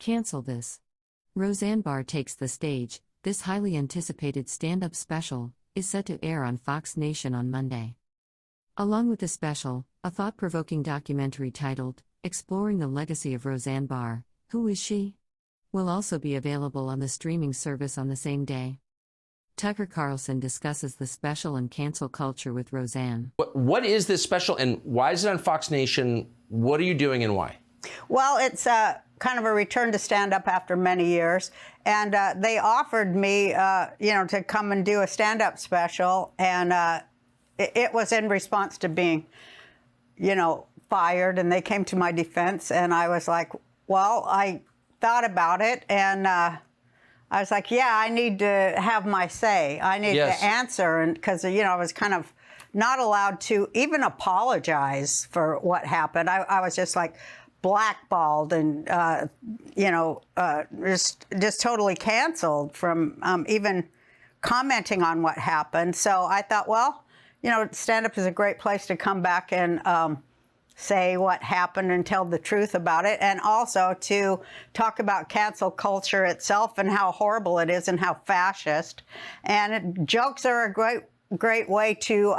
Cancel this. Roseanne Barr takes the stage. This highly anticipated stand-up special is set to air on Fox Nation on Monday. Along with the special, a thought-provoking documentary titled, Exploring the Legacy of Roseanne Barr, Who Is She?, will also be available on the streaming service on the same day. Tucker Carlson discusses the special and cancel culture with Roseanne. What is this special and why is it on Fox Nation? What are you doing and why? Well, it's kind of a return to stand-up after many years. And they offered me, to come and do a stand-up special. And it was in response to being, fired. And they came to my defense. And I was like, well, I thought about it. And I was like, yeah, I need to have my say. I need to answer. And because, I was kind of not allowed to even apologize for what happened. I was just like blackballed and, just totally canceled from even commenting on what happened. So I thought, well, stand-up is a great place to come back and say what happened and tell the truth about it, and also to talk about cancel culture itself and how horrible it is and how fascist. And jokes are a great way to,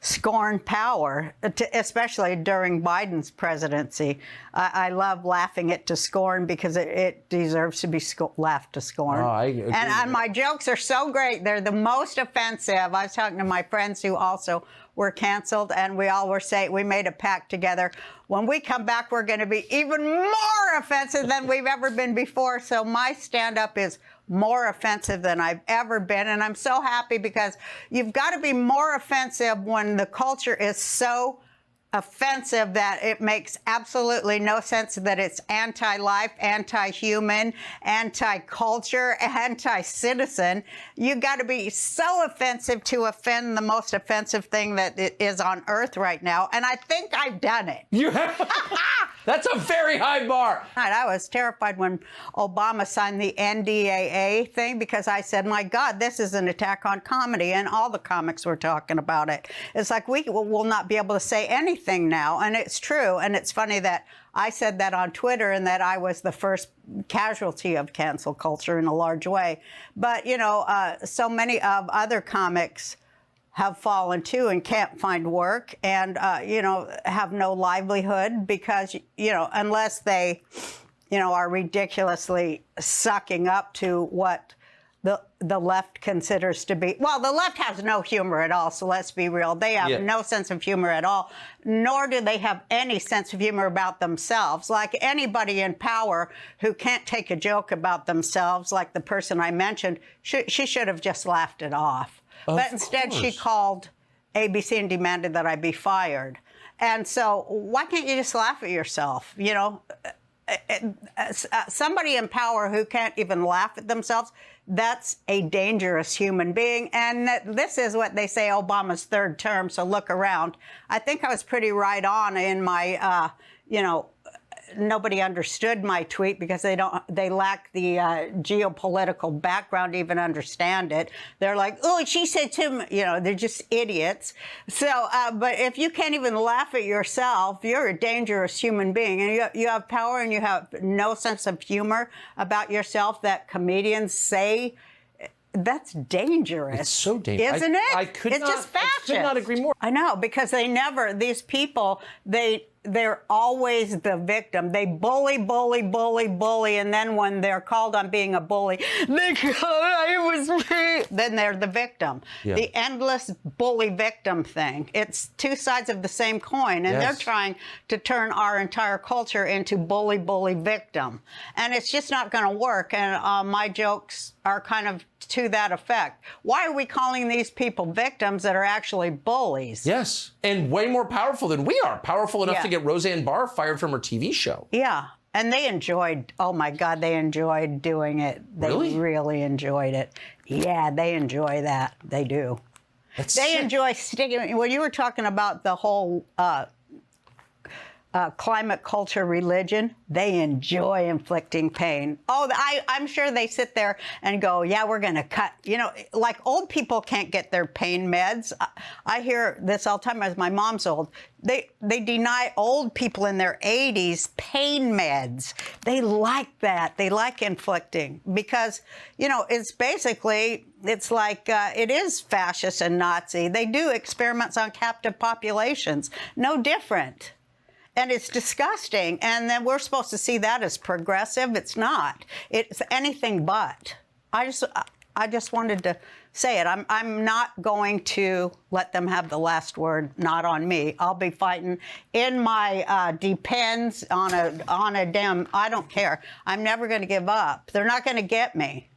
scorn power, especially during Biden's presidency. I love laughing it to scorn because it deserves to be laughed to scorn. Oh, I agree. And my jokes are so great. They're the most offensive. I was talking to my friends who also were canceled, and we all were saying, we made a pact together. When we come back, we're going to be even more offensive than we've ever been before. So my stand-up is more offensive than I've ever been. And I'm so happy because you've got to be more offensive when the culture is so offensive that it makes absolutely no sense, that it's anti-life, anti-human, anti-culture, anti-citizen. You got to be so offensive to offend the most offensive thing that it is on earth right now. And I think I've done it. You have? That's a very high bar. I was terrified when Obama signed the NDAA thing because I said, my God, this is an attack on comedy. And all the comics were talking about it. It's like we will not be able to say anything now. And it's true. And it's funny that I said that on Twitter and that I was the first casualty of cancel culture in a large way. But, so many of other comics have fallen too and can't find work and, have no livelihood because, unless they, are ridiculously sucking up to what the left considers to be, well, the left has no humor at all, so let's be real. They have no sense of humor at all, nor do they have any sense of humor about themselves. Like anybody in power who can't take a joke about themselves, like the person I mentioned, she should have just laughed it off. But instead, she called ABC and demanded that I be fired. And so why can't you just laugh at yourself? Somebody in power who can't even laugh at themselves, that's a dangerous human being. And this is what they say Obama's third term, so look around. I think I was pretty right on in my, nobody understood my tweet because they lack the geopolitical background to even understand it. They're like, oh, she said to me, they're just idiots. So, but if you can't even laugh at yourself, you're a dangerous human being. And you have power and you have no sense of humor about yourself that comedians say. That's dangerous. It's so dangerous. Isn't it? It's just fascist. I could not agree more. I know, because these people, they're always the victim. They bully, and then when they're called on being a bully, then they're the victim. Yeah. The endless bully victim thing. It's two sides of the same coin, and they're trying to turn our entire culture into bully victim. And it's just not going to work, and my jokes are kind of to that effect. Why are we calling these people victims that are actually bullies? Yes, and way more powerful than we are. Powerful enough to get Roseanne Barr fired from her TV show. Yeah, and they enjoyed, oh my God, they enjoyed doing it. They really enjoyed it. Yeah, they enjoy that. They do. They enjoy sticking, when you were talking about the whole climate culture religion, they enjoy inflicting pain. Oh, I'm sure they sit there and go, yeah, we're going to cut. You know, like old people can't get their pain meds. I hear this all the time, as my mom's old. They deny old people in their 80s pain meds. They like that. They like inflicting because, you know, it's basically, it's like it is fascist and Nazi. They do experiments on captive populations. No different. And it's disgusting. And then we're supposed to see that as progressive. It's not. It's anything but. I just wanted to say it. I'm not going to let them have the last word. Not on me. I'll be fighting in my depends on a damn. I don't care. I'm never going to give up. They're not going to get me.